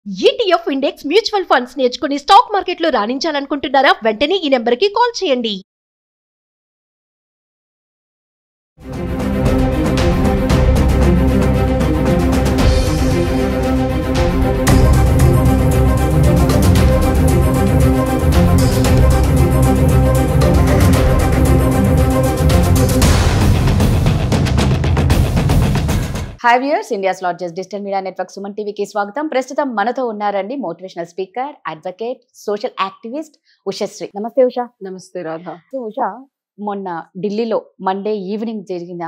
ETF index mutual funds నేర్చుకుని stock మార్కెట్లో రాణించాలనుకుంటున్నారా? వెంటనే ఈ నెంబర్కి కాల్ చేయండి. Hi viewers, India's largest digital media network Suman టీవీకి స్వాగతం. ప్రస్తుతం మనతో ఉన్నారండి motivational speaker, advocate, social activist Ushasri. నమస్తే ఉషా. నమస్తే రాధా. ఉషా, మొన్న ఢిల్లీలో మండే ఈవినింగ్ జరిగిన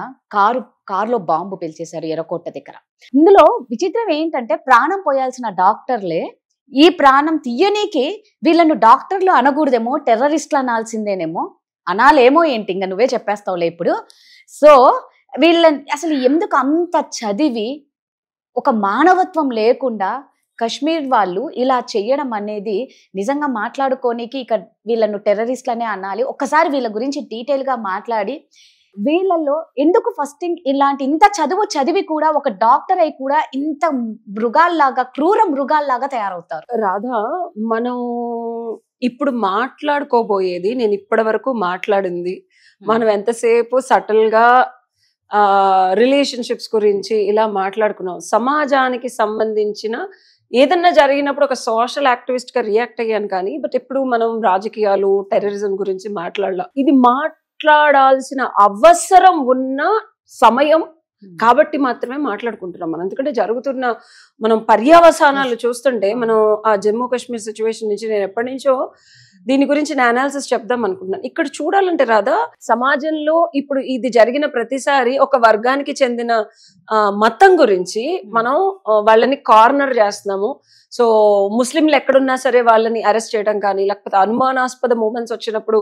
కారులో బాంబు పేల్చేశారు ఎర్రకోట దగ్గర. ఇందులో విచిత్రం ఏంటంటే ప్రాణం పోయాల్సిన డాక్టర్లే ఈ ప్రాణం తీయనీకి వీళ్ళను డాక్టర్లు అనకూడదేమో, టెర్రరిస్ట్లు అనాల్సిందేనేమో, అనాలేమో ఏంటి, ఇంకా నువ్వే చెప్పేస్తావులే ఇప్పుడు. సో వీళ్ళని అసలు ఎందుకు అంత చదివి ఒక మానవత్వం లేకుండా కశ్మీర్ వాళ్ళు ఇలా చెయ్యడం అనేది నిజంగా మాట్లాడుకోనికి ఇక వీళ్ళను టెర్రరిస్ట్లనే అనాలి. ఒక్కసారి వీళ్ళ గురించి డీటెయిల్గా మాట్లాడి వీళ్ళల్లో ఎందుకు ఫస్ట్ ఇలాంటి ఇంత చదివి కూడా ఒక డాక్టర్ అయి కూడా ఇంత మృగాల్లాగా, క్రూర మృగాల్లాగా తయారవుతారు. రాధా, మనం ఇప్పుడు మాట్లాడుకోబోయేది, నేను ఇప్పటి వరకు మాట్లాడింది, మనం ఎంతసేపు సటిల్ గా రిలేషన్షిప్స్ గురించి ఇలా మాట్లాడుకున్నాం. సమాజానికి సంబంధించిన ఏదన్నా జరిగినప్పుడు ఒక సోషల్ యాక్టివిస్ట్ గా రియాక్ట్ అయ్యాను, కానీ బట్ ఇప్పుడు మనం రాజకీయాలు, టెర్రరిజం గురించి మాట్లాడలా. ఇది మాట్లాడాల్సిన అవసరం ఉన్న సమయం కాబట్టి మాత్రమే మాట్లాడుకుంటున్నాం మనం. ఎందుకంటే జరుగుతున్న మనం పర్యవసానాలు చూస్తుంటే, మనం ఆ జమ్మూ కాశ్మీర్ సిచ్యువేషన్ నుంచి నేను ఎప్పటి నుంచో దీని గురించి నా అనాలిసిస్ చెప్దాం అనుకుంటున్నాను. ఇక్కడ చూడాలంటే రాదా, సమాజంలో ఇప్పుడు ఇది జరిగిన ప్రతిసారి ఒక వర్గానికి చెందిన మతం గురించి మనం వాళ్ళని కార్నర్ చేస్తున్నాము. సో ముస్లింలు ఎక్కడున్నా సరే వాళ్ళని అరెస్ట్ చేయడం కానీ, లేకపోతే అనుమానాస్పద మూమెంట్స్ వచ్చినప్పుడు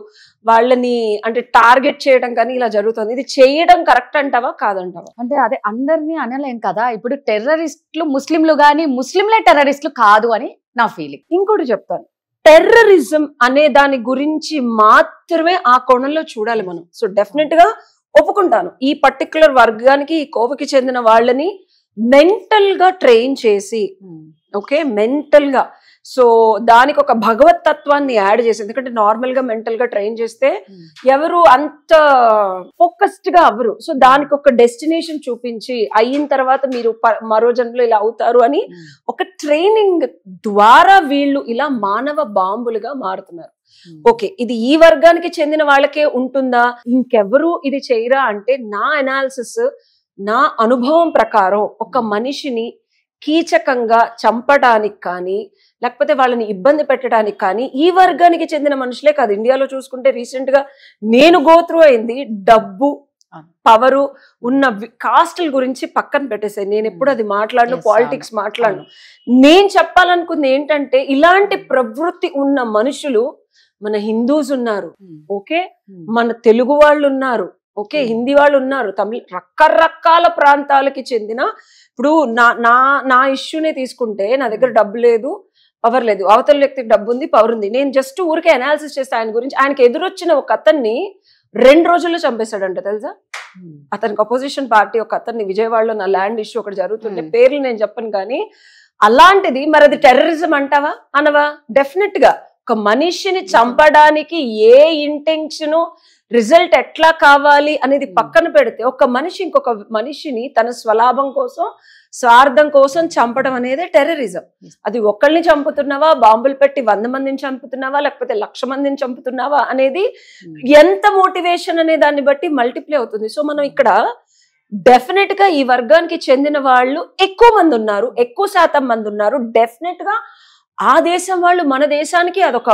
వాళ్ళని అంటే టార్గెట్ చేయడం కానీ ఇలా జరుగుతుంది. ఇది చేయడం కరెక్ట్ అంటావా కాదంటావా? అంటే అదే అందరినీ అనలేం కదా. ఇప్పుడు టెర్రరిస్టులు ముస్లింలు కానీ, ముస్లింలే టెర్రరిస్టులు కాదు అని నా ఫీలింగ్. ఇంకోటి చెప్తాను, టెర్రరిజం అనే దాని గురించి మాత్రమే ఆ కోణంలో చూడాలి మనం. సో డెఫినెట్ గా ఒప్పుకుంటాను, ఈ పర్టికులర్ వర్గానికి, ఈ కోవకి చెందిన వాళ్ళని మెంటల్ గా ట్రైన్ చేసి, ఓకే, మెంటల్ గా, సో దానికి ఒక భగవత్ తత్వాన్ని యాడ్ చేసి, ఎందుకంటే నార్మల్ గా మెంటల్ గా ట్రైన్ చేస్తే ఎవరు అంత ఫోకస్డ్ గా అవ్వరు. సో దానికి ఒక డెస్టినేషన్ చూపించి, అయిన తర్వాత మీరు మరో జన్మలో ఇలా అవుతారు అని ఒక ట్రైనింగ్ ద్వారా వీళ్ళు ఇలా మానవ బాంబులుగా మారుతున్నారు. ఓకే, ఇది ఈ వర్గానికి చెందిన వాళ్ళకే ఉంటుందా, ఇంకెవరు ఇది చేయరా అంటే, నా అనాలిసిస్, నా అనుభవం ప్రకారం ఒక మనిషిని కీచకంగా చంపడానికి కానీ, లేకపోతే వాళ్ళని ఇబ్బంది పెట్టడానికి కానీ ఈ వర్గానికి చెందిన మనుషులే కాదు. ఇండియాలో చూసుకుంటే రీసెంట్ గా నేను గోత్రు అయింది డబ్బు, పవరు ఉన్న కాస్టుల గురించి పక్కన పెట్టేసాయి. నేను ఎప్పుడు అది మాట్లాడను, పాలిటిక్స్ మాట్లాడను. నేను చెప్పాలనుకుంది ఏంటంటే, ఇలాంటి ప్రవృత్తి ఉన్న మనుషులు మన హిందూస్ ఉన్నారు, ఓకే, మన తెలుగు వాళ్ళు ఉన్నారు, ఓకే, హిందీ వాళ్ళు ఉన్నారు, తమిళ, రకరకాల ప్రాంతాలకి చెందిన. ఇప్పుడు నా ఇష్యూనే తీసుకుంటే, నా దగ్గర డబ్బు లేదు, పవర్ లేదు, అవతల వ్యక్తికి డబ్బు ఉంది, పవర్ ఉంది. నేను జస్ట్ ఊరికే అనాలిసిస్ చేస్తే ఆయన గురించి, ఆయనకి ఎదురొచ్చిన ఒక అతన్ని 2 రోజుల్లో చంపేశాడంట, తెలుసా? అతనికి అపోజిషన్ పార్టీ ఒక అతన్ని, విజయవాడలో నా ల్యాండ్ ఇష్యూ ఒకటి జరుగుతుంటే, పేర్లు నేను చెప్పను కానీ, అలాంటిది మరి అది టెర్రరిజం అంటావా అనవా? డెఫినెట్ గా ఒక మనిషిని చంపడానికి ఏ ఇంటెన్షన్, రిజల్ట్ ఎట్లా కావాలి అనేది పక్కన పెడితే, ఒక మనిషి ఇంకొక మనిషిని తన స్వలాభం కోసం, స్వార్థం కోసం చంపడం అనేది టెర్రరిజం. అది ఒకళ్ళని చంపుతున్నావా, బాంబులు పెట్టి 100 మందిని చంపుతున్నావా, లేకపోతే 1,00,000 మందిని చంపుతున్నావా అనేది ఎంత మోటివేషన్ అనే దాన్ని బట్టి మల్టిప్లై అవుతుంది. సో మనం ఇక్కడ డెఫినెట్ గా ఈ వర్గానికి చెందిన వాళ్ళు ఎక్కువ మంది ఉన్నారు, ఎక్కువ శాతం మంది ఉన్నారు. డెఫినెట్ గా ఆ దేశం వాళ్ళు మన దేశానికి అదొక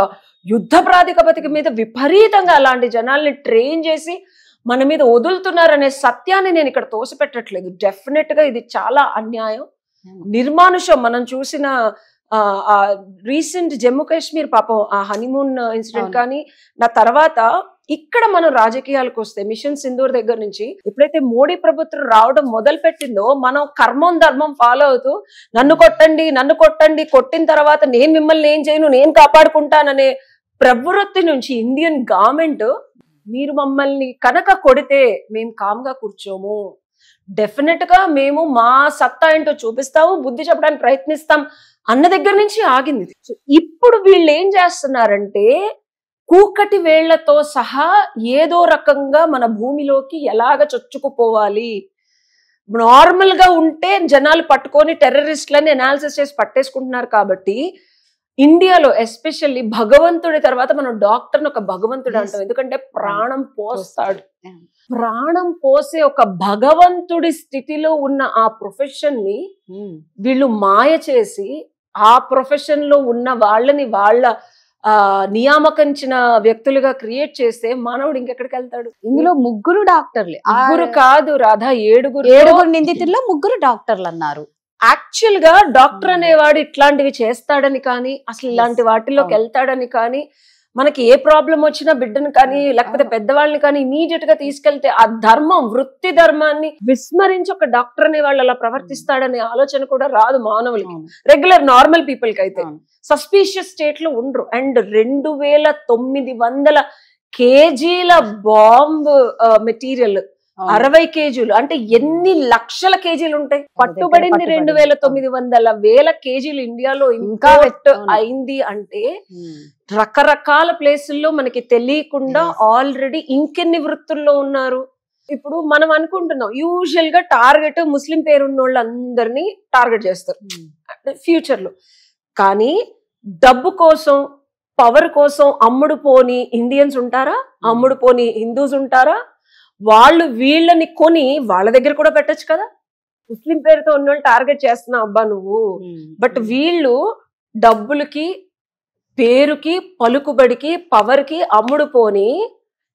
యుద్ధ ప్రాతిపదిక మీద విపరీతంగా అలాంటి జనాల్ని ట్రైన్ చేసి మన మీద వదులుతున్నారనే సత్యాన్ని నేను ఇక్కడ తోసిపెట్టట్లేదు. డెఫినెట్ గా ఇది చాలా అన్యాయం, నిర్మానుషం. మనం చూసిన రీసెంట్ జమ్మూ కాశ్మీర్ పాపం ఆ హనీమూన్ ఇన్సిడెంట్ కానీ, నా తర్వాత ఇక్కడ మనం రాజకీయాలకు వస్తే మిషన్ సింధూర్ దగ్గర నుంచి ఎప్పుడైతే మోడీ ప్రభుత్వం రావడం మొదలు పెట్టిందో, మనం కర్మం ధర్మం ఫాలో అవుతూ నన్ను కొట్టండి, కొట్టిన తర్వాత నేను మిమ్మల్ని ఏం చేయను, నేను కాపాడుకుంటాననే ప్రవృత్తి నుంచి ఇండియన్ గవర్నమెంట్, మీరు మమ్మల్ని కనుక కొడితే మేము కామ్గా కూర్చోము, డెఫినెట్ గా మేము మా సత్తా ఏంటో చూపిస్తాము, బుద్ధి చెప్పడానికి ప్రయత్నిస్తాం అన్న దగ్గర నుంచి ఆగింది. సో ఇప్పుడు వీళ్ళు ఏం చేస్తున్నారంటే కూకటి వేళ్లతో సహా ఏదో రకంగా మన భూమిలోకి ఎలాగ చొచ్చుకుపోవాలి. నార్మల్ గా ఉంటే జనాలు పట్టుకొని టెర్రరిస్ట్లని అనాలిసిస్ చేసి పట్టేసుకుంటున్నారు. కాబట్టి ఇండియాలో ఎస్పెషల్లీ భగవంతుడి తర్వాత మనం డాక్టర్ని ఒక భగవంతుడు అంటాం. ఎందుకంటే ప్రాణం పోస్తాడు. ప్రాణం పోసే ఒక భగవంతుడి స్థితిలో ఉన్న ఆ ప్రొఫెషన్ ని వీళ్ళు మాయ చేసి ఆ ప్రొఫెషన్ లో ఉన్న వాళ్ళని వాళ్ళ నియామకించిన వ్యక్తులుగా క్రియేట్ చేస్తే మానవుడు ఇంకెక్కడికి వెళ్తాడు? ఇందులో 3 డాక్టర్లే, 3 కాదు రాధా, 7 నిందితుల్లో 3 డాక్టర్లు అన్నారు. యాక్చువల్ గా డాక్టర్ అనేవాడు ఇట్లాంటివి చేస్తాడని కానీ, అసలు ఇలాంటి వాటిలోకి వెళ్తాడని కానీ, మనకి ఏ ప్రాబ్లం వచ్చినా బిడ్డను కానీ లేకపోతే పెద్దవాళ్ళని కానీ ఇమీడియట్ గా తీసుకెళ్తే ఆ ధర్మం, వృత్తి ధర్మాన్ని విస్మరించి ఒక డాక్టర్ అనే వాళ్ళు అలా ప్రవర్తిస్తాడనే ఆలోచన కూడా రాదు మానవులకి. రెగ్యులర్ నార్మల్ పీపుల్ కి అయితే సస్పీషియస్ స్టేట్ లో ఉండరు. అండ్ 2900 కేజీల బాంబ్ మెటీరియల్, 60 కేజీలు అంటే ఎన్ని లక్షల కేజీలు ఉంటాయి? పట్టుబడింది 2900 కేజీలు ఇండియాలో ఇంకా అయింది అంటే రకరకాల ప్లేసుల్లో మనకి తెలియకుండా ఆల్రెడీ ఇంకెన్ని వృత్తుల్లో ఉన్నారు. ఇప్పుడు మనం అనుకుంటున్నాం యూజువల్ గా టార్గెట్ ముస్లిం పేరున్న వాళ్ళందరినీ టార్గెట్ చేస్తారు ఫ్యూచర్ లో. కానీ డబ్బు కోసం, పవర్ కోసం అమ్ముడు పోని ఇండియన్స్ ఉంటారా? అమ్ముడు పోని హిందూస్ ఉంటారా? వాళ్ళు వీళ్ళని కొని వాళ్ళ దగ్గర కూడా పెట్టచ్చు కదా. ముస్లిం పేరుతో ఉన్న వాళ్ళు టార్గెట్ చేస్తున్నావు అబ్బా నువ్వు. బట్ వీళ్ళు డబ్బులకి, పేరుకి, పలుకుబడికి, పవర్ కి అమ్ముడు పోని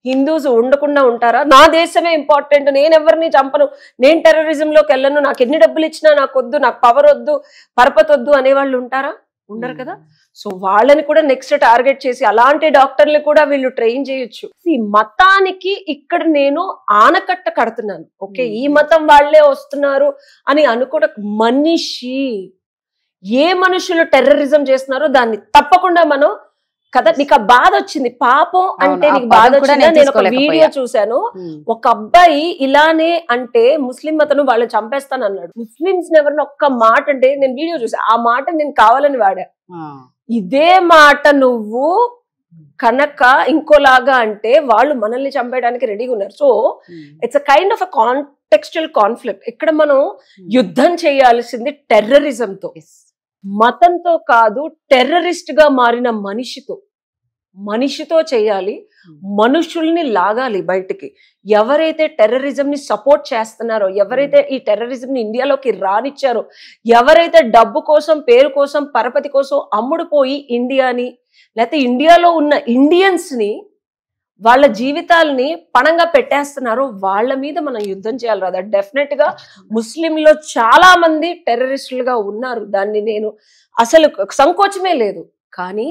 హిందూస్ ఉండకుండా ఉంటారా? నా దేశమే ఇంపార్టెంట్, నేను ఎవరిని చంపను, నేను టెర్రరిజం లోకి వెళ్ళను, నాకు ఎన్ని డబ్బులు ఇచ్చినా నాకు వద్దు, నాకు పవర్ వద్దు, పరపతి వద్దు అనేవాళ్ళు ఉంటారా? ఉండరు కదా. సో వాళ్ళని కూడా నెక్స్ట్ టార్గెట్ చేసి అలాంటి డాక్టర్లు కూడా వీళ్ళు ట్రైన్ చేయొచ్చు. ఈ మతానికి ఇక్కడ నేను ఆనకట్ట కడుతున్నాను. ఓకే, ఈ మతం వాళ్లే వస్తున్నారు అని అనుకోవడం. మనిషి ఏ మనుషులు టెర్రరిజం చేస్తున్నారో దాన్ని తప్పకుండా మనం కదా. నీకు ఆ బాధ వచ్చింది, పాపం అంటే నీకు బాధ వచ్చిందా? నేను ఒక వీడియో చూశాను, ఒక అబ్బాయి ఇలానే అంటే ముస్లిం అతను వాళ్ళు చంపేస్తాను అన్నాడు. ముస్లింస్ ఎవరిని ఒక్క మాట అంటే, నేను వీడియో చూసా, ఆ మాట నేను కావాలని వాడా. ఇదే మాట నువ్వు కనుక ఇంకోలాగా అంటే వాళ్ళు మనల్ని చంపేయడానికి రెడీగా ఉన్నారు. So it's a kind of a contextual conflict. ఇక్కడ మనం యుద్ధం చేయాల్సింది టెర్రరిజంతో, మతంతో కాదు, టెర్రరిస్ట్ గా మారిన మనిషితో చేయాలి. మనుషుల్ని లాగాలి బయటికి. ఎవరైతే టెర్రరిజం ని సపోర్ట్ చేస్తున్నారో, ఎవరైతే ఈ టెర్రరిజం ని ఇండియాలోకి రానిచ్చారో, ఎవరైతే డబ్బు కోసం, పేరు కోసం, పరపతి కోసం అమ్ముడుపోయి ఇండియాని లేకపోతే ఇండియాలో ఉన్న ఇండియన్స్ ని వాళ్ళ జీవితాలని పణంగా పెట్టేస్తున్నారో వాళ్ళ మీద మనం యుద్ధం చేయాలి రాదా. డెఫినెట్ గా ముస్లింలో చాలా మంది టెర్రరిస్టులుగా ఉన్నారు, దాన్ని నేను అసలు సంకోచమే లేదు. కానీ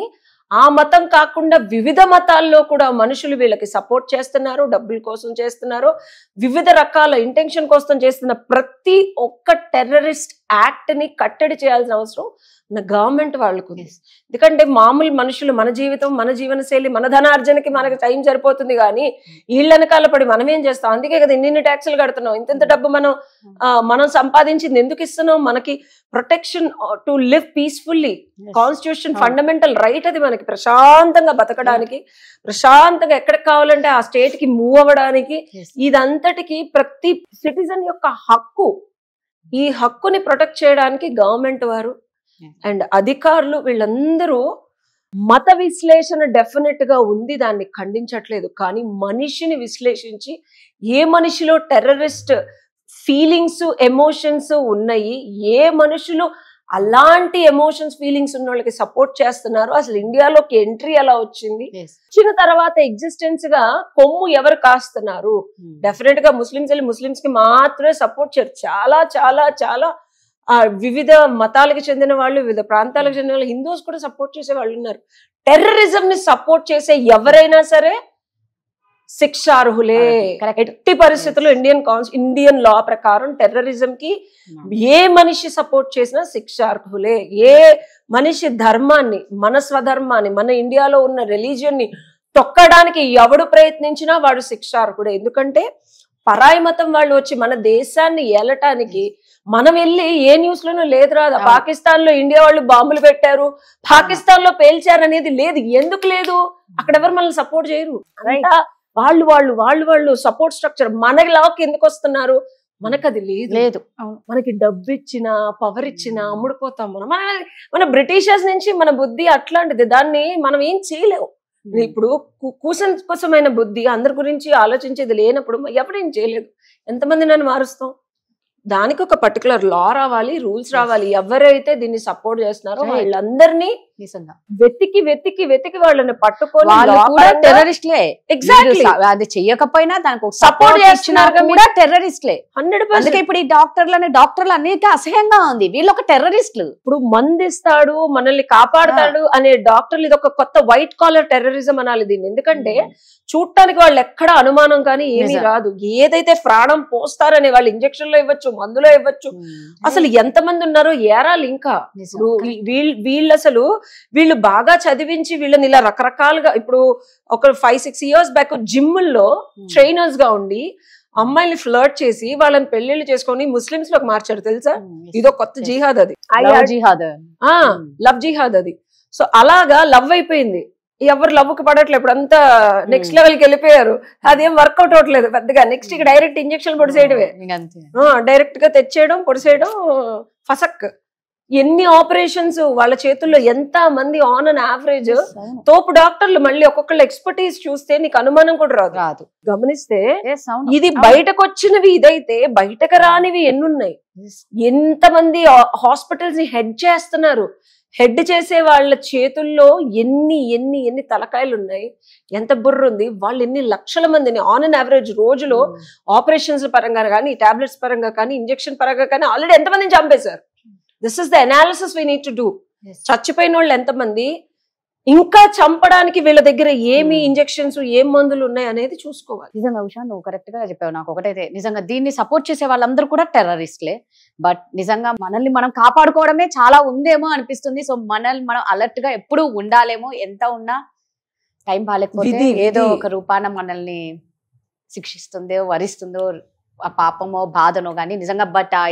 ఆ మతం కాకుండా వివిధ మతాల్లో కూడా మనుషులు వీళ్ళకి సపోర్ట్ చేస్తున్నారు, డబ్బుల కోసం చేస్తున్నారు, వివిధ రకాల ఇంటెన్షన్ కోసం చేస్తున్న ప్రతి ఒక్క టెర్రరిస్ట్ యాక్ట్ ని కట్టడి చేయాల్సిన అవసరం మన గవర్నమెంట్ వాళ్ళకు ఉంది. ఎందుకంటే మామూలు మనుషులు, మన జీవితం, మన జీవన శైలి, మన ధనార్జనకి మనకి టైం సరిపోతుంది, కానీ వీళ్ళ వెనకాల పడి మనం ఏం చేస్తాం? అందుకే కదా ఇన్ని ట్యాక్సులు కడుతున్నాం, ఇంత డబ్బు మనం సంపాదించింది ఎందుకు ఇస్తున్నాం? మనకి protection to live peacefully, constitution fundamental right అది మనకి, ప్రశాంతంగా బతకడానికి, ప్రశాంతంగా ఎక్కడికి కావాలంటే ఆ స్టేట్ కి మూవ్ అవ్వడానికి. ఇదంతటికి ప్రతి సిటిజన్ యొక్క హక్కు. ఈ హక్కుని ప్రొటెక్ట్ చేయడానికి గవర్నమెంట్ వారు అండ్ అధికారులు వీళ్ళందరూ, మత విశ్లేషణ డెఫినెట్ గా ఉంది, దాన్ని ఖండించట్లేదు. కానీ మనిషిని విశ్లేషించి ఏ మనిషిలో టెర్రరిస్ట్ ఫీలింగ్స్, ఎమోషన్స్ ఉన్నాయి, ఏ మనుషులు అలాంటి ఎమోషన్స్, ఫీలింగ్స్ ఉన్న వాళ్ళకి సపోర్ట్ చేస్తున్నారు, అసలు ఇండియాలోకి ఎంట్రీ ఎలా వచ్చింది, వచ్చిన తర్వాత ఎగ్జిస్టెన్స్ గా కొమ్ము ఎవరు కాస్తున్నారు. డెఫినెట్ గా ముస్లిమ్స్ కి మాత్రమే సపోర్ట్ చేయరు. చాలా చాలా చాలా వివిధ మతాలకు చెందిన వాళ్ళు, వివిధ ప్రాంతాలకు చెందిన వాళ్ళు, హిందూస్ కూడా సపోర్ట్ చేసే వాళ్ళు ఉన్నారు. టెర్రరిజం ని సపోర్ట్ చేసే ఎవరైనా సరే శిక్షార్హులే. ఎట్టి పరిస్థితుల్లో ఇండియన్ లా ప్రకారం టెర్రరిజం కి ఏ మనిషి సపోర్ట్ చేసినా శిక్షార్హులే. ఏ మనిషి ధర్మాన్ని, మన స్వధర్మాన్ని, మన ఇండియాలో ఉన్న రిలీజియన్ ని తొక్కడానికి ఎవడు ప్రయత్నించినా వాడు శిక్షార్హుడే. ఎందుకంటే పరాయి మతం వాళ్ళు వచ్చి మన దేశాన్ని ఏలటానికి, మనం వెళ్ళి ఏ న్యూస్ లోనూ లేదురా పాకిస్తాన్ లో ఇండియా వాళ్ళు బాంబులు పెట్టారు, పాకిస్తాన్ లో పేల్చారు అనేది లేదు. ఎందుకు లేదు? అక్కడ ఎవరు మనల్ని సపోర్ట్ చేయరు. అంతా వాళ్ళు సపోర్ట్ స్ట్రక్చర్. మన లాకి ఎందుకు వస్తున్నారు? మనకు అది లేదు. మనకి డబ్బు ఇచ్చిన పవర్ ఇచ్చిన అమ్ముడుపోతాం మనం. మన బ్రిటిషర్స్ నుంచి మన బుద్ధి అట్లాంటిది, దాన్ని మనం ఏం చేయలేము. ఇప్పుడు కూసమైన బుద్ధి అందరి గురించి ఆలోచించేది లేనప్పుడు ఎవరేం చేయలేదు. ఎంతమంది నన్ను మారుస్తాం? దానికి ఒక పర్టికులర్ లా రావాలి, రూల్స్ రావాలి. ఎవరైతే దీన్ని సపోర్ట్ చేస్తున్నారో వాళ్ళందరినీ వెతికి వాళ్ళని పట్టుకొని టెర్రరిస్ట్లే. ఎగ్జాక్ట్లీ, అది చెయ్యకపోయినా దానికి సపోర్ట్ చేస్తున్నారు కూడా టెర్రరిస్ట్లే 100%. ఇప్పుడు ఈ డాక్టర్లు అనేక అసహ్యంగా ఉంది, వీళ్ళు ఒక టెర్రరిస్టులు. ఇప్పుడు మందిస్తాడు, మనల్ని కాపాడతాడు అనే డాక్టర్లు ఇది ఒక కొత్త వైట్ కాలర్ టెర్రరిజం అనాలి దీన్ని. ఎందుకంటే చూడటానికి వాళ్ళు ఎక్కడ అనుమానం కానీ ఏమీ రాదు. ఏదైతే ప్రాణం పోస్తారనే వాళ్ళు ఇంజక్షన్ లో ఇవ్వచ్చు, మందులో ఇవ్వచ్చు. అసలు ఎంతమంది ఉన్నారో ఏరాలి. ఇంకా వీళ్ళు బాగా చదివించి వీళ్ళని ఇలా రకరకాలుగా, ఇప్పుడు ఒక 5-6 years బ్యాక్ జిమ్ముల్లో ట్రైనర్స్ గా ఉండి అమ్మాయిని ఫ్లర్ట్ చేసి వాళ్ళని పెళ్లిళ్ళు చేసుకొని ముస్లిమ్స్ లోకి మార్చారు తెలుసా? ఇదో కొత్త జిహాద్ అది, లవ్ జిహాద్ అది. సో అలాగా లవ్ అయిపోయింది. ఎవరు లవ్కి పడట్లేదు, ఇప్పుడు అంతా నెక్స్ట్ లెవెల్కి వెళ్ళిపోయారు. అదేం వర్కౌట్ అవట్లేదు పెద్దగా. నెక్స్ట్ ఇక డైరెక్ట్ ఇంజక్షన్ పొడిసేయడమే, డైరెక్ట్ గా తెచ్చేయడం, పొడిసేయడం, ఫసక్. ఎన్ని ఆపరేషన్స్ వాళ్ళ చేతుల్లో, ఎంత మంది ఆన్ అన్ యావరేజ్ తోపు డాక్టర్లు. మళ్ళీ ఒక్కొక్కళ్ళు ఎక్స్పర్టీస్ చూస్తే నీకు అనుమానం కూడా రాదు. గమనిస్తే ఇది బయటకు వచ్చినవి, ఇదైతే బయటకు రానివి ఎన్నున్నాయి. ఎంతమంది హాస్పిటల్స్ ని హెడ్ చేస్తున్నారు. హెడ్ చేసే వాళ్ళ చేతుల్లో ఎన్ని తలకాయలు ఉన్నాయి, ఎంత బుర్ర ఉంది. వాళ్ళు ఎన్ని లక్షల మందిని ఆన్ అన్ యావరేజ్ రోజులో ఆపరేషన్స్ పరంగా కానీ, టాబ్లెట్స్ పరంగా కానీ, ఇంజెక్షన్ పరంగా కానీ ఆల్రెడీ ఎంతమందిని చంపేశారు. This is the analysis we need to do. చచ్చిపోయిన వాళ్ళు ఎంతమంది, ఇంకా చంపడానికి వీళ్ళ దగ్గర ఏమి ఇంజెక్షన్స్, ఏం మందులు ఉన్నాయి అనేది చూసుకోవాలి. నిజంగా ఉషా, నువ్వు కరెక్ట్ గా చెప్పావు. నాకు ఒకటైతే నిజంగా దీన్ని సపోర్ట్ చేసే వాళ్ళందరూ కూడా టెర్రరిస్ట్లే. బట్ నిజంగా మనల్ని మనం కాపాడుకోవడమే చాలా ఉందేమో అనిపిస్తుంది. సో మనల్ని మనం అలర్ట్ గా ఎప్పుడు ఉండాలేమో. ఎంత ఉన్నా టైం బాగాలేకపోతే ఏదో ఒక రూపాన మనల్ని శిక్షిస్తుందో, వరిస్తుందో, ఆ పాపమో బాధనో కానీ నిజంగా. బట్ ఆ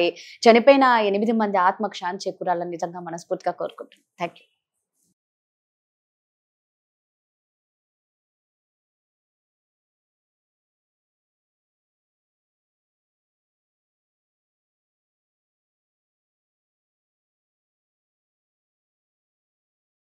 చనిపోయిన 8 మంది ఆత్మకు శాంతి చేకూరాలని నిజంగా మనస్ఫూర్తిగా కోరుకుంటున్నాను. Thank you.